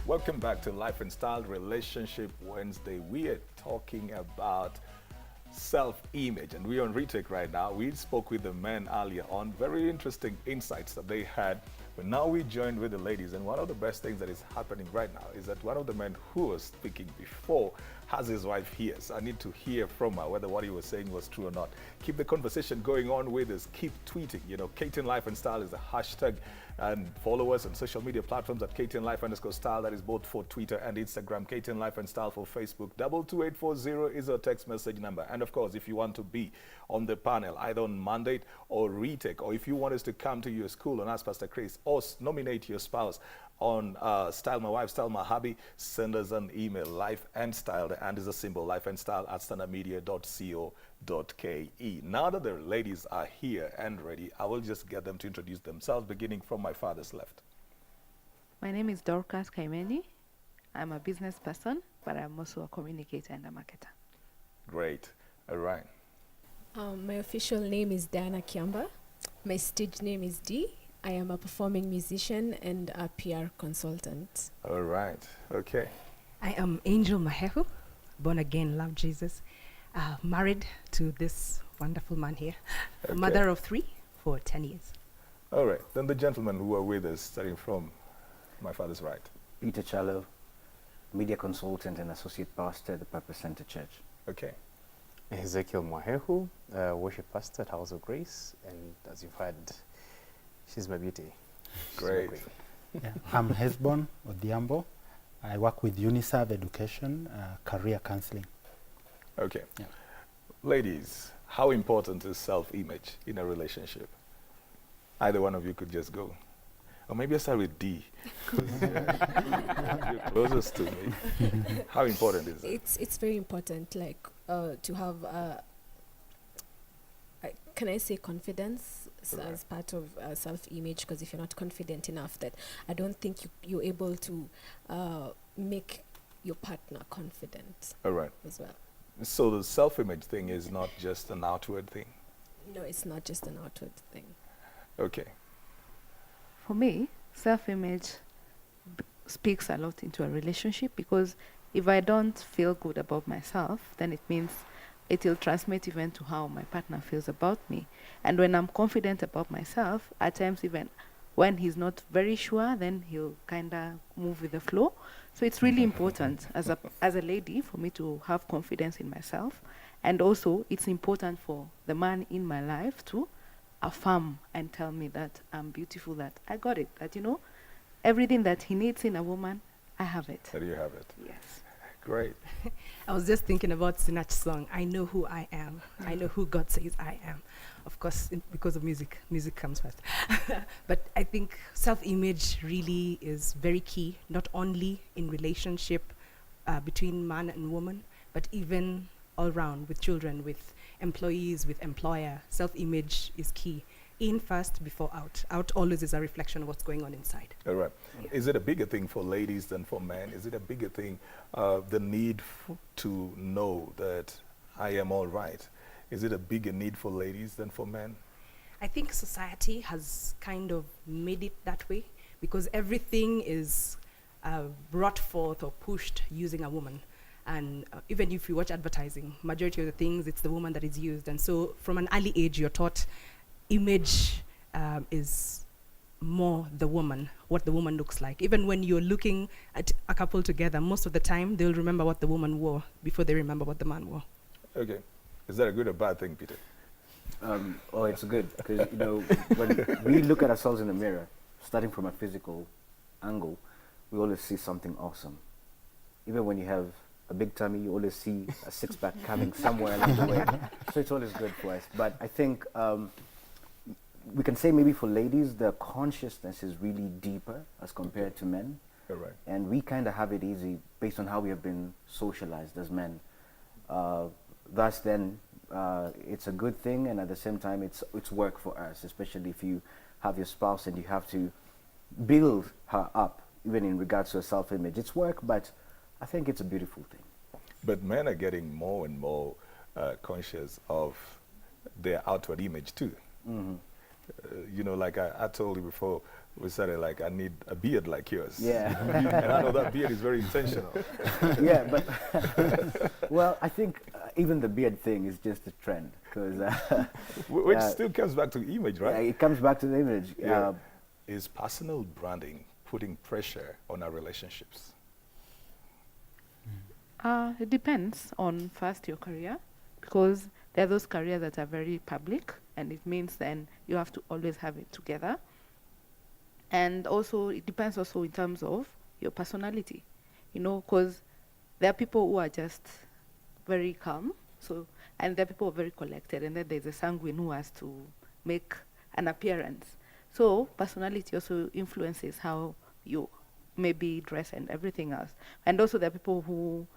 Welcome back to Life and Style Relationship Wednesday. We are talking about self-image, and we're on retake right now. We spoke with the men earlier on, very interesting insights that they had, but now we joined with the ladies. And one of the best things that is happening right now is that one of the men who was speaking before has his wife here. So I need to hear from her whether what he was saying was true or not. Keep the conversation going on with us. Keep tweeting. You know, KTN Life and Style is the hashtag, and follow us on social media platforms at KTN Life_Style. That is both for Twitter and Instagram. KTN Life and Style for Facebook. 22840 is our text message number. And of course, if you want to be on the panel, either on mandate or retake, or if you want us to come to your school and ask Pastor Chris, or nominate your spouse on Style My Wife, Style My Hubby, send us an email, Life and Style, and is a symbol, Life and Style at standardmedia.co.ke. Now that the ladies are here and ready, I will just get them to introduce themselves, beginning from my father's left. My name is Dorcas Kaimeni. I'm a business person, but I'm also a communicator and a marketer. Great. All right. My official name is Diana Kiamba. My stage name is Dee. I am a performing musician and a PR consultant. All right. Okay. I am Angel Mahehu, born again, love Jesus, married to this wonderful man here, Okay. mother of 3 for 10 years. All right. Then the gentlemen who are with us, starting from my father's right. Peter Chalo, media consultant and associate pastor at the Purpose Center Church. Okay. Ezekiel Mahehu, worship pastor at House of Grace, and as you've heard, she's my beauty. She's my Great. queen. Yeah, I'm Hesborn Odiambo. I work with UNICEF Education, career counseling. Okay. Yeah. Ladies, how important is self-image in a relationship? Either one of you could just go. Or maybe I start with D. 'Cause, you're closest to me. How important is it? It's very important, like to have, can I say confidence Right. as part of self-image? Because if you're not confident enough, that I don't think you're able to make your partner confident All right. as well. So the self-image thing is not just an outward thing. No, it's not just an outward thing. Okay. For me, self-image speaks a lot into a relationship, because if I don't feel good about myself, then it means it will transmit even to how my partner feels about me. And when I'm confident about myself, at times even when he's not very sure, then he'll kind of move with the flow. So it's really important as a lady for me to have confidence in myself. And also it's important for the man in my life to affirm and tell me that I'm beautiful, that I got it, that, you know, everything that he needs in a woman, I have it. There you have it. Yes. Great. I was just thinking about Sinach's song, I Know Who I Am. I know who God says I am. Of course, because of music. Music comes first. But I think self-image really is very key, not only in relationship between man and woman, but even all round with children, with employees, with employer. Self-image is key. In first before out. Out always is a reflection of what's going on inside. All right. Is it a bigger thing for ladies than for men? Is it a bigger thing, the need to know that I am all right? Is it a bigger need for ladies than for men? I think society has kind of made it that way, because everything is brought forth or pushed using a woman. And even if you watch advertising, majority of the things, it's the woman that is used. And so from an early age, you're taught image is more the woman, what the woman looks like. Even when you're looking at a couple together, most of the time they'll remember what the woman wore before they remember what the man wore. Okay. Is that a good or bad thing, Peter? Oh, it's good, because you know, when we look at ourselves in the mirror, starting from a physical angle, we always see something awesome. Even when you have a big tummy, you always see a six-pack coming somewhere along the way. So it's always good for us. But I think we can say maybe for ladies, the consciousness is really deeper as compared to men. All right. And we kind of have it easy based on how we have been socialized as men. Thus then, it's a good thing, and at the same time, it's work for us, especially if you have your spouse and you have to build her up, even in regards to her self-image. It's work, but I think it's a beautiful thing. But men are getting more and more conscious of their outward image too. Mm-hmm. You know, like I told you before, We said it like, I need a beard like yours. Yeah. And I know that beard is very intentional. Yeah, but well, I think even the beard thing is just a trend because Which still comes back to image, right? it comes back to the image. Yeah. Is personal branding putting pressure on our relationships? It depends on first your career, because there are those careers that are very public, and it means then you have to always have it together. And also, it depends also in terms of your personality, you know, because there are people who are just very calm, and there are people who are very collected, and then there's a sanguine who has to make an appearance. So personality also influences how you maybe dress and everything else. And also there are people who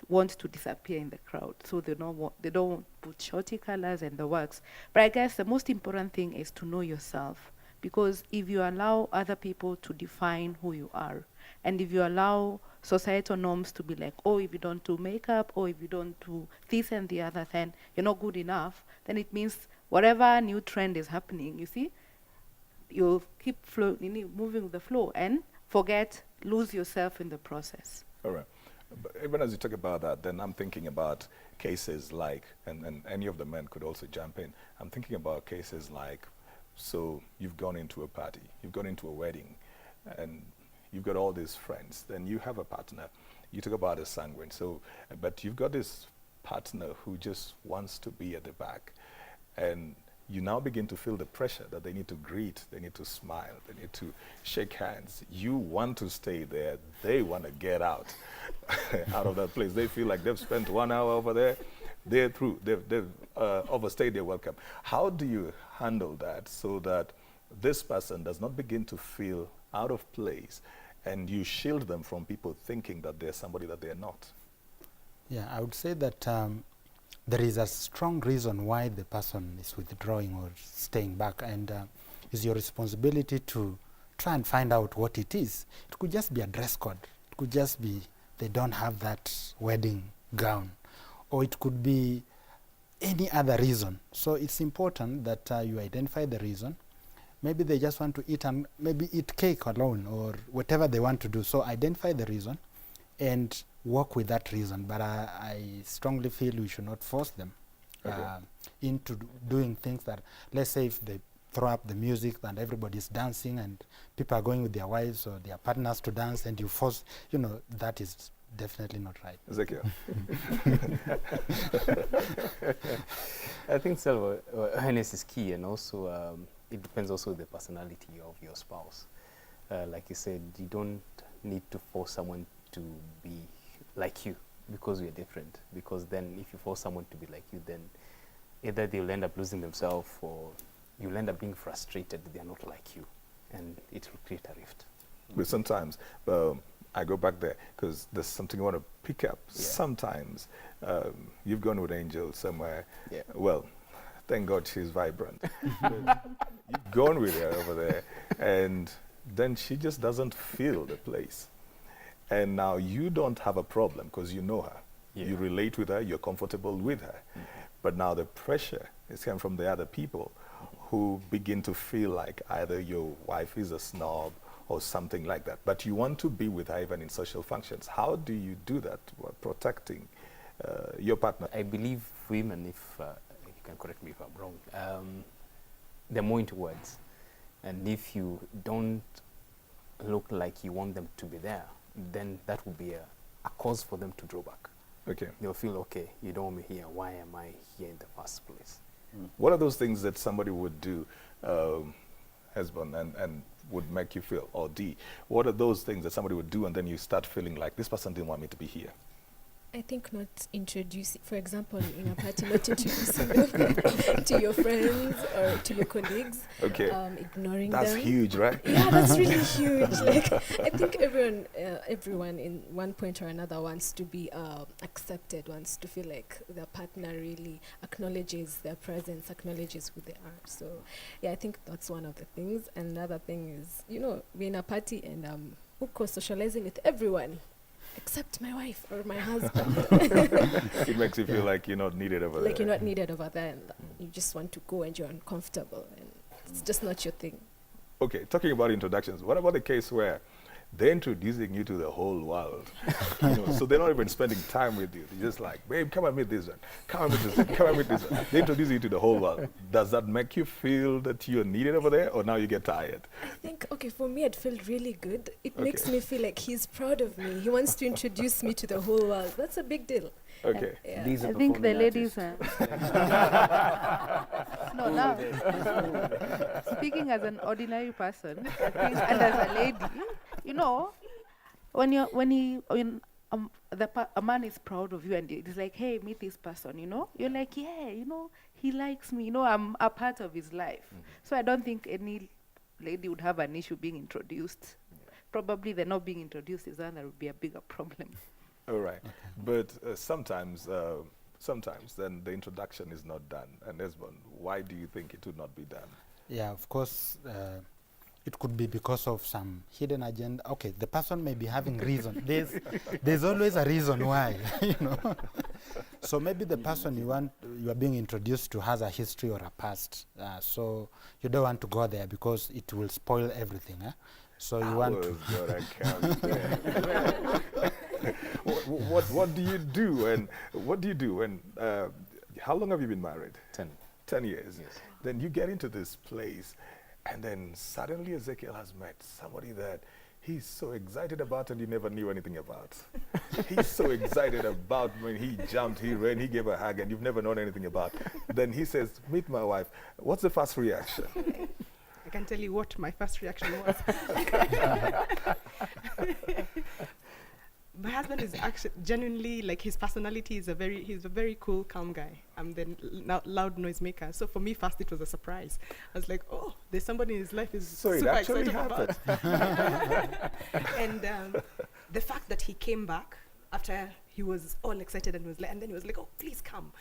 want to disappear in the crowd, so they don't put shorty colors and the works. But I guess the most important thing is to know yourself, because if you allow other people to define who you are, and if you allow societal norms to be like, oh, if you don't do makeup, or if you don't do this and the other, then you're not good enough, then it means whatever new trend is happening, you see, you'll keep moving with the flow and lose yourself in the process. All right. But even as you talk about that, then I'm thinking about cases like, and any of the men could also jump in. I'm thinking about cases like, so you've gone into a party, you've gone into a wedding, and you've got all these friends. Then you have a partner. You talk about a sanguine. So, but you've got this partner who just wants to be at the back, and you now begin to feel the pressure that they need to greet, they need to smile, they need to shake hands. You want to stay there, they want to get out of that place. They feel like they've spent 1 hour over there, they're through, they've overstayed their welcome. How do you handle that so that this person does not begin to feel out of place and you shield them from people thinking that they're somebody that they're not? Yeah, I would say that there is a strong reason why the person is withdrawing or staying back, and it's your responsibility to try and find out what it is. It could just be a dress code. It could just be they don't have that wedding gown, or it could be any other reason. So it's important that you identify the reason. Maybe they just want to eat and maybe eat cake alone or whatever they want to do. So identify the reason and work with that reason. But I strongly feel we should not force them into doing things that, let's say if they throw up the music and everybody's dancing and people are going with their wives or their partners to dance and you force, that is definitely not right. Ezekiel. I think self-awareness is key, and also it depends also on the personality of your spouse. Like you said, you don't need to force someone to be like you because we're different. Because then if you force someone to be like you, then either they'll end up losing themselves or you'll end up being frustrated they're not like you, and it will create a rift. But sometimes, I go back there because there's something I want to pick up. Yeah. Sometimes you've gone with Angel somewhere. Yeah. Well, thank God she's vibrant. You've gone with her over there, and then she just doesn't feel the place. And now you don't have a problem because you know her. Yeah. You relate with her, you're comfortable with her. Mm-hmm. But now the pressure is coming from the other people who begin to feel like either your wife is a snob or something like that. But you want to be with her even in social functions. How do you do that while protecting your partner? I believe women, if you can correct me if I'm wrong, they're more into words. And if you don't look like you want them to be there, then that will be a cause for them to draw back. Okay. They'll feel, okay, you don't want me here. Why am I here in the first place? Mm. What are those things that somebody would do, Hesborn, and would make you feel, or D, what are those things that somebody would do and then you start feeling like this person didn't want me to be here? I think not introducing, for example, in a party, not introducing them to your friends or to your colleagues. Okay. Ignoring that's them. That's huge, right? Yeah, that's really huge. Like, I think everyone in one point or another wants to be accepted, wants to feel like their partner really acknowledges their presence, acknowledges who they are. So, yeah, I think that's one of the things. And another thing is, we're in a party and socializing with everyone, except my wife or my husband. It makes you feel like you're not needed over there. Like you're not needed over there, and you just want to go and you're uncomfortable, and it's just not your thing. Okay, talking about introductions, what about the case where they're introducing you to the whole world? So they're not even spending time with you. They're just like, babe, come and meet this one. Come and meet this one. Come and meet this one. They introduce you to the whole world. Does that make you feel that you're needed over there, or now you get tired? I think, okay, for me, it felt really good. It makes me feel like he's proud of me. He wants to introduce me to the whole world. That's a big deal. Okay. Yeah. These are I think the performing ladies artists. are. No, now, speaking as an ordinary person, I think, and as a lady, when a man is proud of you and it's like, hey, meet this person, you're like, yeah, he likes me, I'm a part of his life. So I don't think any lady would have an issue being introduced. Probably the not being introduced is one that would be a bigger problem. All right. But sometimes then the introduction is not done. And Hesborn, why do you think it would not be done? Yeah, of course, it could be because of some hidden agenda. Okay, the person may be having reason. There's always a reason why, So maybe the person you are being introduced to has a history or a past. So you don't want to go there because it will spoil everything. So you want to. What do you do when how long have you been married? 10 years. Yes. Then you get into this place, and then suddenly Ezekiel has met somebody that he's so excited about and you never knew anything about. He's so excited about when he jumped, he ran, he gave a hug, and you've never known anything about. Then he says, meet my wife. What's the first reaction? I can tell you what my first reaction was. My husband is actually genuinely, like, his personality is he's a very cool, calm guy. I'm the loud noisemaker. So for me, first it was a surprise. I was like, oh, there's somebody in his life is So it super actually excited happened. about. And the fact that he came back after he was all excited and then he was like, oh, please come.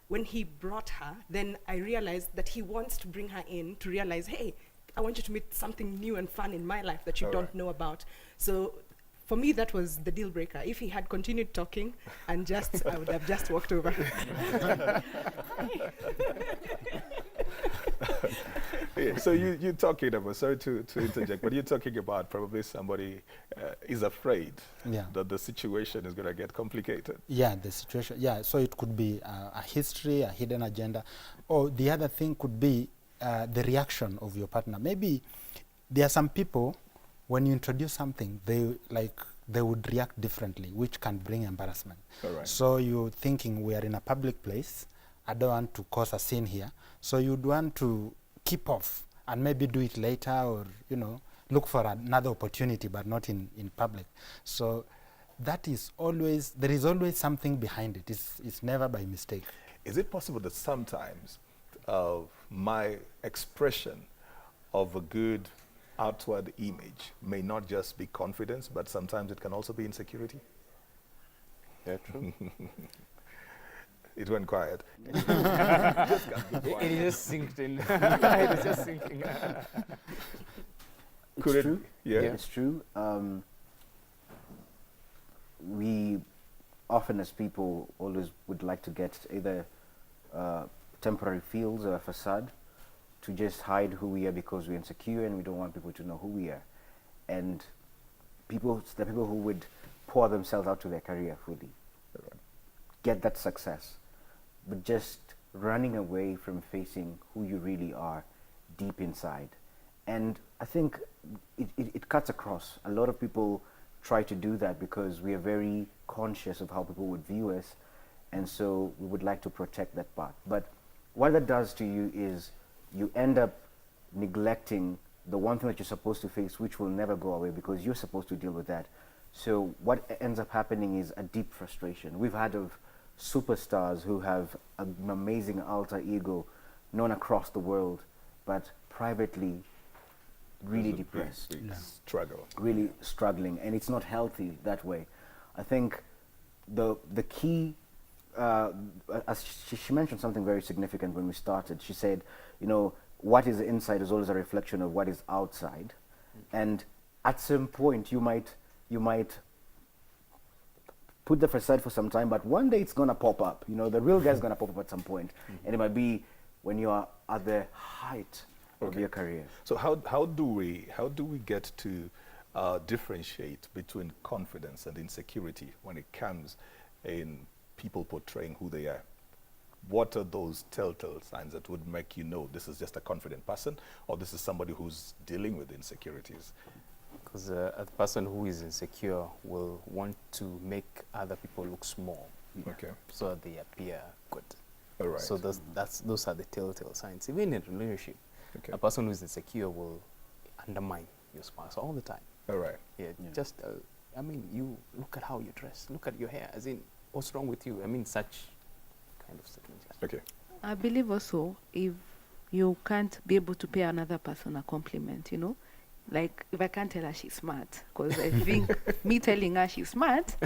When he brought her, then I realized that he wants to bring her in to realize, hey, I want you to meet something new and fun in my life that you don't know about. So for me, that was the deal breaker. If he had continued talking I would have just walked over. Yeah, so you're talking about, sorry to interject, but you're talking about probably somebody is afraid that the situation is going to get complicated. Yeah, the situation. Yeah, so it could be a history, a hidden agenda, or the other thing could be the reaction of your partner. Maybe there are some people, when you introduce something, they would react differently, which can bring embarrassment. All right. So you're thinking, we are in a public place, I don't want to cause a scene here. So you'd want to keep off and maybe do it later, or look for another opportunity, but not in public. So there is always something behind it. It's never by mistake. Is it possible that sometimes my expression of a good outward image may not just be confidence, but sometimes it can also be insecurity? Yeah, true. It went quiet. It just synced in. It was just sinking. It's true. Yeah. It's true. We often, as people, always would like to get either temporary feels or a facade to just hide who we are because we're insecure and we don't want people to know who we are. And the people who would pour themselves out to their career fully, get that success, but just running away from facing who you really are deep inside. And I think it cuts across. A lot of people try to do that because we are very conscious of how people would view us, and so we would like to protect that part. But what that does to you is you end up neglecting the one thing that you're supposed to face, which will never go away because you're supposed to deal with that. So what ends up happening is a deep frustration. We've had of superstars who have an amazing alter ego known across the world, but privately really depressed, big struggle, really struggling, and it's not healthy that way. I think the key, as she mentioned something very significant when we started. She said, what is inside is always a reflection of what is outside, and at some point you might put the facade for some time, but one day it's gonna pop up. The real guy's gonna pop up at some point, and it might be when you are at the height of Okay. your career. So how do we get to differentiate between confidence and insecurity when it comes in people portraying who they are? What are those telltale signs that would make you know this is just a confident person or this is somebody who's dealing with insecurities? Because a person who is insecure will want to make other people look small, Okay. so that they appear good. All right. So those are the telltale signs. Even in a relationship, Okay. a person who is insecure will undermine your spouse all the time. All right. Yeah, Yeah. just I mean, you look at how you dress, look at your hair. As in, what's wrong with you? I mean, such kind of statements. Okay. I believe also if you can't be able to pay another person a compliment, you know, like if I can't tell her she's smart, because I think me telling her she's smart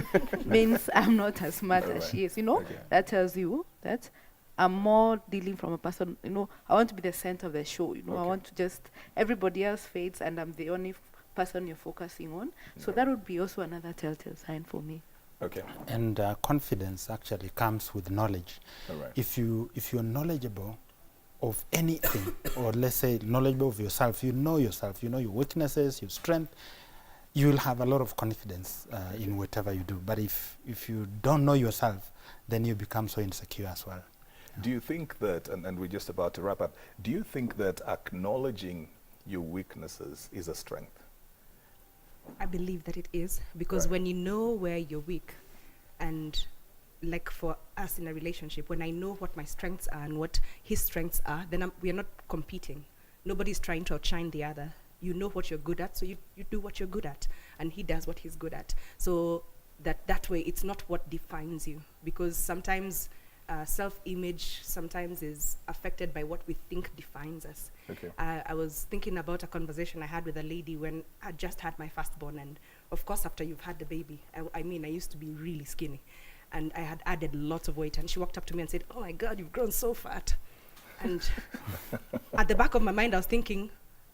means I'm not as smart as Alright. she is, you know. Okay. That tells you that I'm more dealing from a person, you know, I want to be the center of the show, you know, I Okay. want to just, everybody else fades and I'm the only person you're focusing on. So that would be also another telltale sign for me. Okay. And confidence actually comes with knowledge. All right. If you're knowledgeable of anything, or let's say knowledgeable of yourself, you know your weaknesses, your strength, you will have a lot of confidence in whatever you do. But if you don't know yourself, then you become so insecure as well. Do you think that, and we're just about to wrap up, do you think that acknowledging your weaknesses is a strength? I believe that it is, because Right. when you know where you're weak, and like for us in a relationship, when I know what my strengths are and what his strengths are, then we are not competing. Nobody's trying to outshine the other. You know what you're good at, so you do what you're good at, and he does what he's good at. So that way, it's not what defines you, because sometimes self-image sometimes is affected by what we think defines us. Okay. I was thinking about a conversation I had with a lady when I just had my firstborn, and of course after you've had the baby, I mean I used to be really skinny, and I had added lots of weight, and she walked up to me and said, "Oh my God, you've grown so fat." And at the back of my mind I was thinking,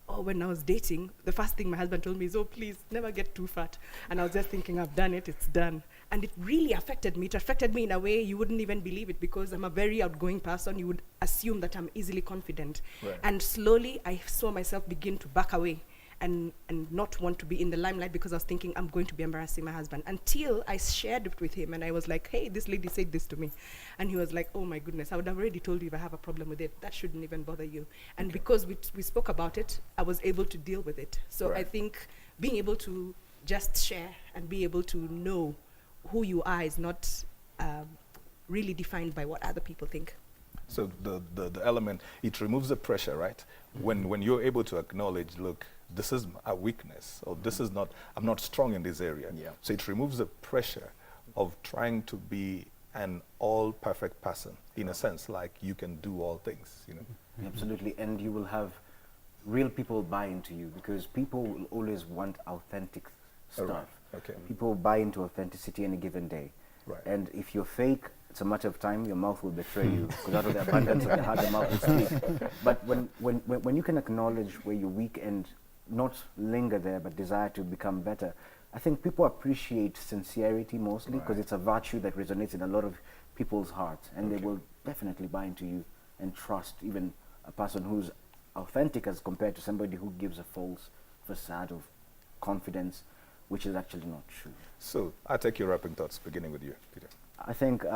oh, when I was dating, the first thing my husband told me is, "Oh, please never get too fat." And I was just thinking, I've done it, it's done. And it really affected me. It affected me in a way you wouldn't even believe it, because I'm a very outgoing person. You would assume that I'm easily confident. Right. And slowly I saw myself begin to back away and not want to be in the limelight, because I was thinking I'm going to be embarrassing my husband, until I shared it with him and I was like, "Hey, this lady said this to me." And he was like, "Oh my goodness, I would have already told you if I have a problem with it. That shouldn't even bother you." And because we spoke about it, I was able to deal with it. So I Right. think being able to just share and be able to know who you are is not really defined by what other people think. So the element, it removes the pressure, right? When you're able to acknowledge, look, this is a weakness, or this is not, I'm not strong in this area. Yeah. So it removes the pressure of trying to be an all perfect person, in a sense, like you can do all things, you know? Absolutely, and you will have real people buy into you, because people will always want authentic All stuff. right. Okay. People buy into authenticity any given day. Right. And if you're fake, it's a matter of time, your mouth will betray you, because out of the abundance of the heart, the mouth will speak. But when you can acknowledge where you're weak and not linger there, but desire to become better, I think people appreciate sincerity mostly, because Right. it's a virtue that resonates in a lot of people's hearts, and Okay. they will definitely buy into you and trust even a person who's authentic as compared to somebody who gives a false facade of confidence, which is actually not true. So I take your wrapping thoughts, beginning with you, Peter. I think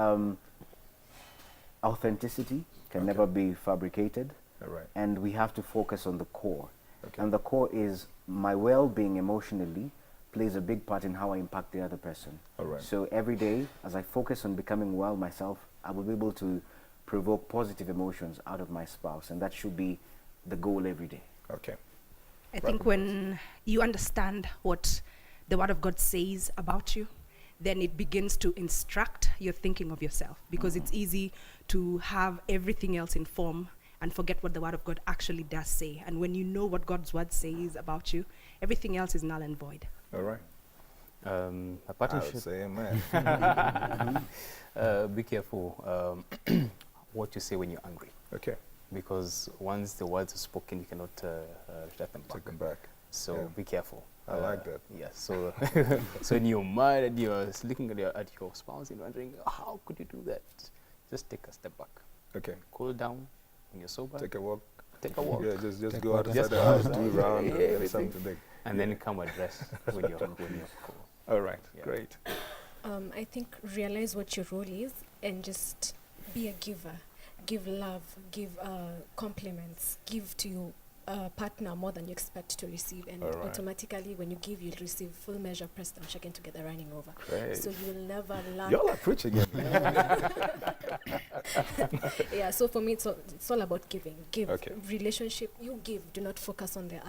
authenticity can Okay. never be fabricated, All right. and we have to focus on the core. Okay. And the core is my well-being emotionally plays a big part in how I impact the other person. All right. So every day, as I focus on becoming well myself, I will be able to provoke positive emotions out of my spouse, and that should be the goal every day. Okay. I think when you understand what the Word of God says about you, then it begins to instruct your thinking of yourself, because it's easy to have everything else in form and forget what the Word of God actually does say. And when you know what God's Word says about you, everything else is null and void. All right. A I would partnership. say amen. Be careful what you say when you're angry, Okay. because once the words are spoken, you cannot shut them back. Take them back. So Yeah. be careful. I like that. Yeah. So, so when you're mad and you're looking at your spouse and wondering, how could you do that? Just take a step back, Okay. cool down when you're sober. Take a walk. take a walk. Yeah, just Take go walk outside Just the go house, outside. do around, Yeah, and everything. something big. And then come address when you're cool. All right, Yeah. great. I think realize what your role is and just be a giver. Give love, give compliments, give to your partner more than you expect to receive. And All right. automatically, when you give, you'll receive full measure, pressed down, shaken together, running over. Great. So you will never lack. Y'all are preaching it. Yeah, so for me, it's all about giving. Give. Okay. Relationship, you give. Do not focus on the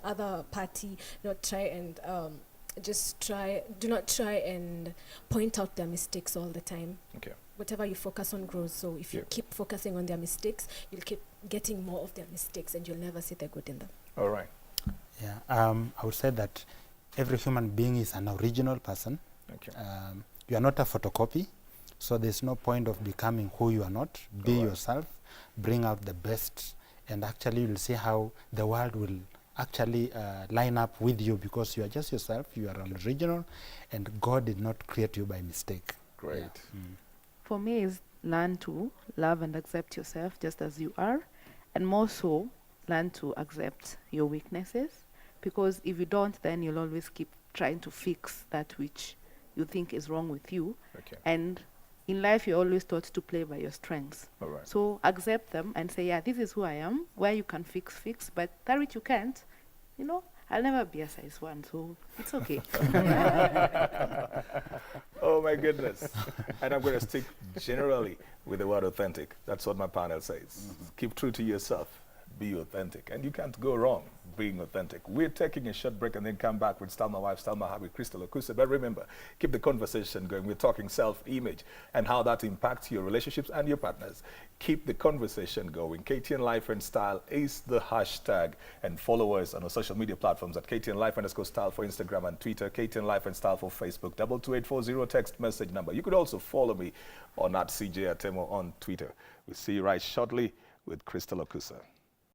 other party. Not try and do not try and point out their mistakes all the time. Okay. Whatever you focus on grows. So if you Yeah. keep focusing on their mistakes, you'll keep getting more of their mistakes, and you'll never see the good in them. All right. Yeah, I would say that every human being is an original person. Okay. You are not a photocopy, so there's no point of becoming who you are not. Be Alright. yourself, bring out the best, and actually you'll see how the world will actually line up with you, because you are just yourself, you are an original, and God did not create you by mistake. Great. Yeah. For me, is learn to love and accept yourself just as you are, and more so, learn to accept your weaknesses, because if you don't, then you'll always keep trying to fix that which you think is wrong with you. Okay. And in life, you're always taught to play by your strengths. All right. So accept them and say, yeah, this is who I am. Where you can fix, but that which you can't, I'll never be a size 1, so it's okay. Oh my goodness. And I'm going to stick generally with the word authentic. That's what my panel says. Keep true to yourself. Be authentic. And you can't go wrong being authentic. We're taking a short break and then come back with Stalma Wife, Stalma Habi, Crystal Okusa. But remember, keep the conversation going. We're talking self-image and how that impacts your relationships and your partners. Keep the conversation going. KTN Life and Style is the hashtag. And follow us on our social media platforms at KTN Life_Style for Instagram and Twitter, KTN Life and Style for Facebook, 22840 text message number. You could also follow me on @CJ Atemo on Twitter. We'll see you right shortly with Crystal Okusa.